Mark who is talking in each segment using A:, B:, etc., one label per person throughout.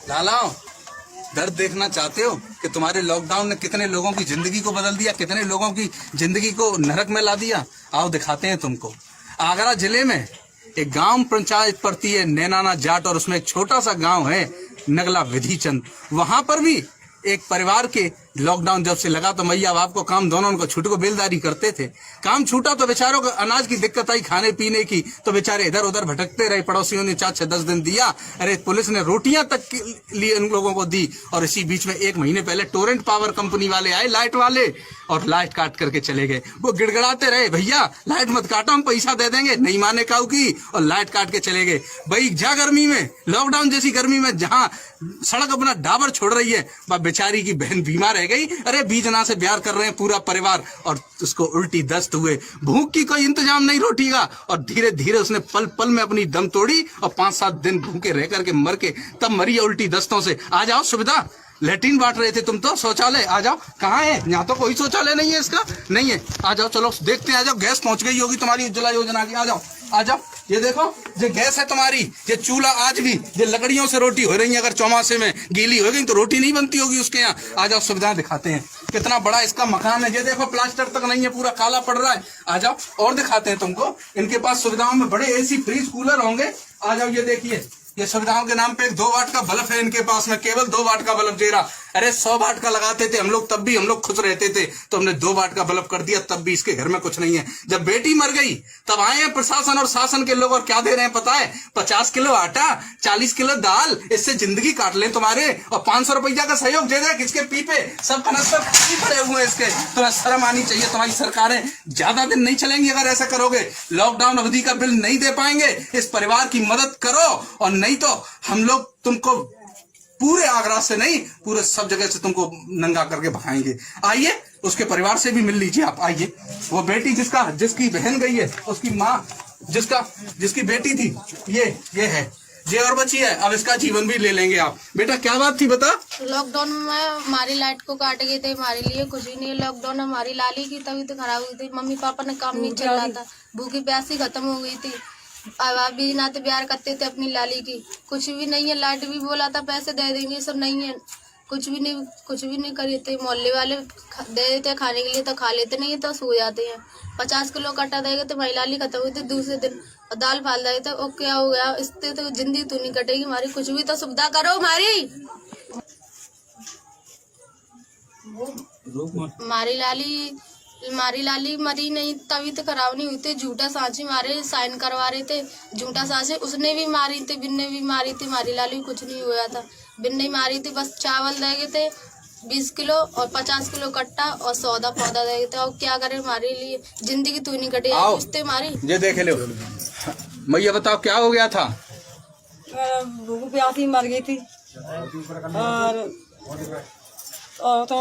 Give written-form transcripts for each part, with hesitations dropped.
A: लालाओ, दर्द देखना चाहते हो कि तुम्हारे लॉकडाउन ने कितने लोगों की जिंदगी को बदल दिया, कितने लोगों की जिंदगी को नरक में ला दिया। आओ दिखाते हैं तुमको। आगरा जिले में एक गांव पंचायत पड़ती है नैनाना जाट, और उसमें एक छोटा सा गांव है नगला विधिचंद। वहां पर भी एक परिवार के लॉकडाउन जब से लगा तो मैया बाप को काम दोनों उनको छूट को बेलदारी करते थे। काम छूटा तो बेचारों को अनाज की दिक्कत आई, खाने पीने की, तो बेचारे इधर उधर भटकते रहे। पड़ोसियों ने 4-6-10 दिन दिया, अरे पुलिस ने रोटियां तक के लिए उन लोगों को दी। और इसी बीच में 1 महीने पहले टोरेंट पावर कंपनी वाले आए, लाइट वाले, और लाइट काट करके चले गए। वो गिड़गड़ाते रहे, भैया लाइट मत काटो, हम पैसा दे देंगे। नहीं माने काऊ की, और लाइट काट के चले गए। भाई जा गर्मी में, लॉकडाउन जैसी गर्मी में जहां सड़क अपना डाबर छोड़ रही है, वह बेचारी की बहन बीमार रह गई। अरे बीजना से प्यार कर रहे हैं पूरा परिवार, और उसको उल्टी दस्त हुए। भूख की कोई इंतजाम नहीं रोटी का, और धीरे धीरे उसने पल पल में अपनी दम तोड़ी, और 5-7 दिन भूखे रह करके मर के तब मरी उल्टी दस्तों से। आ जाओ, सुविधा लैट्रिन बांट रहे थे तुम तो, शौचालय आ जाओ। कहाँ है? यहाँ तो कोई शौचालय नहीं है, इसका नहीं है। आ जाओ, चलो देखते हैं। आ जाओ, गैस पहुंच गई होगी तुम्हारी उज्ज्वला योजना की। आ जाओ आ जाओ, ये देखो, ये गैस है तुम्हारी, ये चूल्हा आज भी ये लकड़ियों से रोटी हो रही है। अगर चौमासे में गीली हो गई तो रोटी नहीं बनती होगी उसके यहाँ। आ जाओ, सुविधाएं दिखाते हैं। कितना बड़ा इसका मकान है, ये देखो, प्लास्टर तक नहीं है, पूरा काला पड़ रहा है। आ जाओ और दिखाते हैं तुमको। इनके पास सुविधाओं में बड़े एसी, फ्रिज, कूलर होंगे। आ जाओ, ये देखिए, ये सुविधाओं के नाम पे एक 2 वाट का बल्ब है इनके पास में, केवल 2 वाट का बल्ब दे रहा। अरे 100 वाट का लगाते थे हम लोग, तब भी हम लोग खुश रहते थे, तो हमने 2 वाट का बल्ब कर दिया, तब भी इसके घर में कुछ नहीं है। जब बेटी मर गई तब आए हैं प्रशासन और शासन के लोग, और क्या दे रहे हैं पता है? 50 किलो आटा, 40 किलो दाल, इससे जिंदगी काट ले तुम्हारे, और 500 रुपया का सहयोग दे रहे। किसके पीपे सब कनस्तर खाली पड़े हुए हैं इसके। तुम्हें शर्म आनी चाहिए। तुम्हारी सरकारें ज्यादा दिन नहीं चलेंगी अगर ऐसा करोगे। लॉकडाउन अवधि का बिल नहीं दे पाएंगे, इस परिवार की मदद करो, और नहीं तो हम लोग तुमको पूरे आगरा से नहीं, पूरे सब जगह से तुमको नंगा करके भगाएंगे। आइए, उसके परिवार से भी मिल लीजिए आप। आइए, वो बेटी जिसकी बहन गई है, उसकी माँ जिसकी बेटी थी, ये है, ये और बची है। अब इसका जीवन भी ले लेंगे आप। बेटा क्या बात थी बता?
B: लॉकडाउन में हमारी लाइट को काट गए थे, हमारे लिए कुछ भी नहीं। लॉकडाउन में हमारी लाली की तबीयत खराब हुई थी, मम्मी पापा ने काम नहीं चल रहा था, भूखी प्यासी खत्म हो गई थी। अब भी नाते प्यार करते थे अपनी लाली की, कुछ भी नहीं है। लाइट भी बोला था पैसे दे देंगे, सब नहीं है, कुछ भी नहीं करी थे। मोहल्ले वाले दे देते खाने के लिए तो खा लेते, नहीं तो सो जाते हैं। 50 किलो कट्टा देगा तो हमारी लाली खत्म हुई थी दूसरे दिन, और दाल फाल दे थे। और क्या हो गया, इससे तो जिंदगी तो नहीं कटेगी हमारी। कुछ भी तो सुविधा करो हमारी। हमारी लाली मरी नहीं, तबीयत खराब नहीं हुई थी। झूठा सांची मारे, साइन करवा रहे थे, झूठा सांची उसने भी मारी थी, बिन ने भी मारी थी। हमारी लाली कुछ नहीं हुआ था, बिन नहीं मारी थी। बस चावल दे गए थे 20 किलो और 50 किलो कट्टा, और सौदा पौधा दे गए थे। और क्या करे, हमारे लिए जिंदगी तू नहीं कटेगी हमारी।
A: ये देख लो मैया, बताओ क्या हो गया था?
C: भूख प्यासी मर गई थी, और तो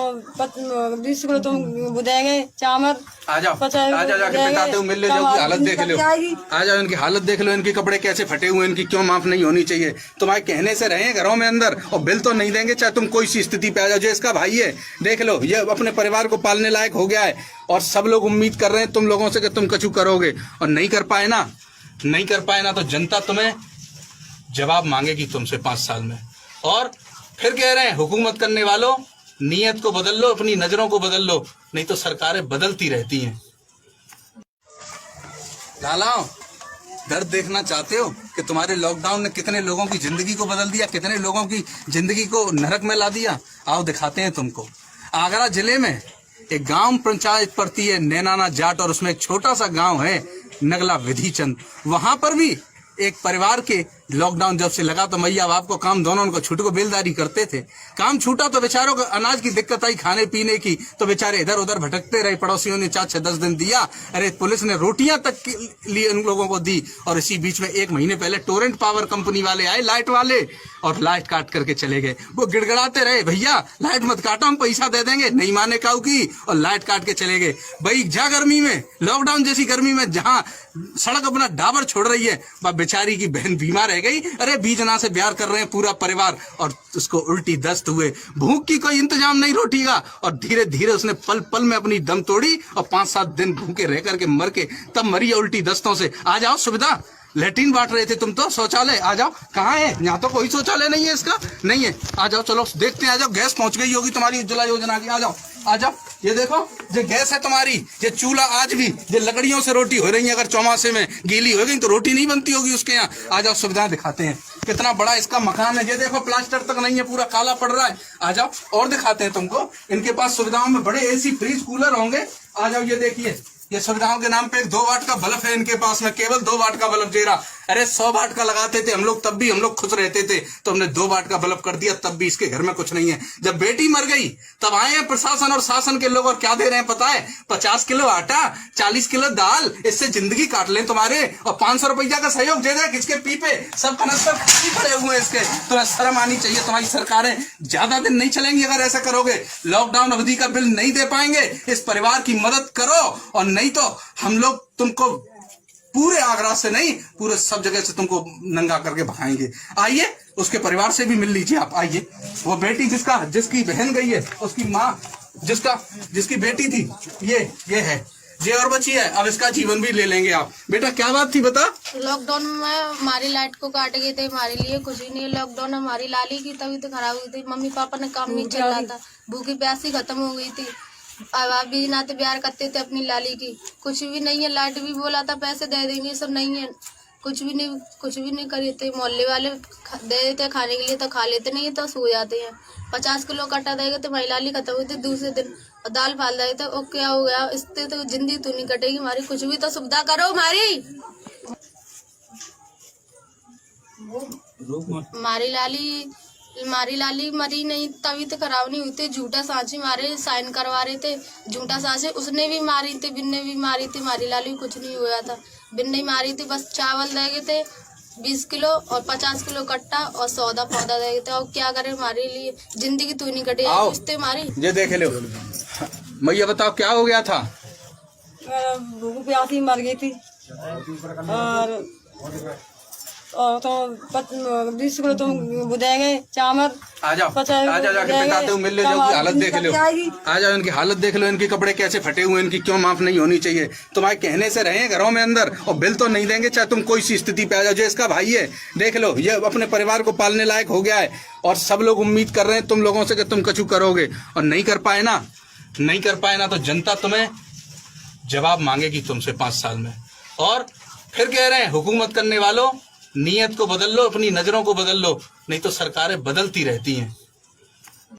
C: 20 किलो तुम देंगे चावल।
A: आ जाओ जाके पिटाते हुए मिल ले जाओ, हालत देख लो। आ जाओ, इनकी हालत देख लो, इनके कपड़े कैसे फटे हुए, इनकी क्यों माफ नहीं होनी चाहिए? तुम्हारे कहने से रहे घरों में अंदर, और बिल तो नहीं देंगे चाहे तुम कोई सी स्थिति पे आ जाओ। जो इसका भाई है, देख लो, ये अपने परिवार को पालने लायक हो गया है, और सब लोग उम्मीद कर रहे हैं तुम लोगों से कि तुम कछु करोगे, और नहीं कर पाए ना तो जनता तुम्हें जवाब मांगेगी तुमसे 5 साल में। और फिर कह रहे हैं हुकूमत करने वालों, नीयत को बदल लो, अपनी नजरों को बदल लो, नहीं तो सरकारें बदलती रहती हैं। लालाओ, दर्द देखना चाहते हो कि तुम्हारे लॉकडाउन ने कितने लोगों की जिंदगी को बदल दिया, कितने लोगों की जिंदगी को नरक में ला दिया? आओ दिखाते हैं तुमको। आगरा जिले में एक गांव पंचायत पड़ती है नैनाना जाट, और उसमें एक छोटा सा गांव है नगला विधिचंद। वहां पर भी एक परिवार के लॉकडाउन जब से लगा तो मैया बाप को काम दोनों उनको छूट को बेलदारी करते थे। काम छूटा तो बेचारों को अनाज की दिक्कत आई, खाने पीने की, तो बेचारे इधर उधर भटकते रहे। पड़ोसियों ने 4-6-10 दिन दिया, अरे पुलिस ने रोटियां तक के लिए उन लोगों को दी। और इसी बीच में 1 महीने पहले टोरेंट पावर कंपनी वाले आए, लाइट वाले, और लाइट काट करके चले गए। वो गिड़गड़ाते रहे, भैया लाइट मत काटो, हम पैसा दे देंगे। नहीं माने काऊ की, और लाइट काट के चले गए। भाई जा गर्मी में, लॉकडाउन जैसी गर्मी में जहां सड़क अपना डाबर छोड़ रही है, वह बेचारी की बहन बीमार रह गई। अरे बीजना से प्यार कर रहे हैं पूरा परिवार, और उसको उल्टी दस्त हुए। भूख की कोई इंतजाम नहीं रोटी का, और धीरे धीरे उसने पल पल में अपनी दम तोड़ी, और 5-7 दिन भूखे रह करके मर के तब मरी उल्टी दस्तों से। आ जाओ, सुविधा लेट्रिन बांट रहे थे तुम तो, शौचालय। आ जाओ, कहाँ है? यहाँ तो कोई शौचालय नहीं है, इसका नहीं है। आ जाओ, चलो देखते हैं। आ जाओ, गैस पहुंच गई होगी तुम्हारी उज्ज्वला योजना की। आ जाओ, आ जाओ, ये देखो, ये गैस है तुम्हारी, ये चूल्हा आज भी ये लकड़ियों से रोटी हो रही है। अगर चौमासे में गीली हो गई तो रोटी नहीं बनती होगी उसके यहाँ। आ जाओ, सुविधाएं दिखाते हैं। कितना बड़ा इसका मकान है, ये देखो, प्लास्टर तक नहीं है, पूरा काला पड़ रहा है। आ जाओ और दिखाते हैं तुमको। इनके पास सुविधाओं में बड़े एसी, फ्रिज, कूलर होंगे। आ जाओ, ये देखिए, ये सुविधाओं के नाम पे एक 2 वाट का बल्ब है इनके पास में, केवल 2 वाट का बल्ब दे रहा। अरे 100 वाट का लगाते थे हम लोग, तब भी हम लोग खुश रहते थे, तो हमने 2 वाट का बल्ब कर दिया, तब भी इसके घर में कुछ नहीं है। जब बेटी मर गई तब आए हैं प्रशासन और शासन के लोग, और क्या दे रहे हैं पता है? 50 किलो आटा, 40 किलो दाल, इससे जिंदगी काट लें तुम्हारे, और 500 रुपया का सहयोग दे दे। किसके पीपे सब कनस्तर खाली पड़े हुए हैं इसके। तुम्हें शर्म आनी चाहिए। तुम्हारी सरकारें ज्यादा दिन नहीं चलेंगी अगर ऐसा करोगे। लॉकडाउन अवधि का बिल नहीं दे पाएंगे, इस परिवार की मदद करो, और नहीं तो हम लोग तुमको पूरे आगरा से नहीं, पूरे सब जगह से तुमको नंगा करके भगाएंगे। आइए, उसके परिवार से भी मिल लीजिए आप। आइए, वो बेटी जिसकी बहन गई है, उसकी माँ जिसकी बेटी थी, ये है, ये और बची है। अब इसका जीवन भी ले लेंगे आप। बेटा क्या बात थी बता?
B: लॉकडाउन में हमारी लाइट को काट गए थे, हमारे लिए कुछ ही नहीं। लॉकडाउन हमारी लाली की तबीयत खराब हुई थी, मम्मी पापा ने काम नहीं चल रहा था, भूखी प्यासी खत्म हो गई थी। अब भी नाते प्यार करते थे अपनी लाली की, कुछ भी नहीं है। लाइट भी बोला था पैसे दे देंगे, सब नहीं है, कुछ भी नहीं करे थे। मोहल्ले वाले दे देते खाने के लिए तो खा लेते, नहीं तो सो जाते हैं। 50 किलो कटा देगा तो हमारी लाली खत्म हुई थी दूसरे दिन, और दाल फाल रहे थे। और क्या हो गया, इससे तो जिंदगी तो नहीं कटेगी हमारी, कुछ भी तो सुविधा करो हमारी। हमारी लाली मरी नहीं, तबीयत खराब नहीं हुई थी। झूठा सांची मारे, साइन करवा रहे थे, झूठा सांचे उसने भी मारी थी, बिन ने भी मारी थी। हमारी लाली कुछ नहीं हुआ था, बिन नहीं मारी थी। बस चावल दे गए थे 20 किलो और 50 किलो कट्टा, और सौदा पौधा दे गए थे। और क्या करे, हमारे लिए जिंदगी तो नहीं कटेगी इससे हमारी।
A: ये देख लो मैया, बताओ क्या हो गया था?
C: भूख प्यासी मर गई थी, और तो 20 किलो तुम बुदेंगे चावल।
A: आ जाओ, आ जाओ, जाके बताते हो, मिल ले जाओ। हालत देख लो, आ जाओ, इनकी हालत देख लो, इनके कपड़े कैसे फटे हुए, इनकी क्यों माफ नहीं होनी चाहिए? तुम्हारे कहने से रहे घरों में अंदर, और बिल तो नहीं देंगे चाहे तुम कोई सी स्थिति पे आ जाओ। जो इसका भाई है, देख लो, ये अपने परिवार को पालने लायक हो गया है, और सब लोग उम्मीद कर रहे हैं तुम लोगों से कि तुम कछु करोगे, और नहीं कर पाए ना तो जनता तुम्हें जवाब मांगेगी तुमसे 5 साल में। और फिर कह रहे हैं हुकूमत करने वालों, नीयत को बदल लो, अपनी नजरों को बदल लो, नहीं तो सरकारें बदलती रहती हैं।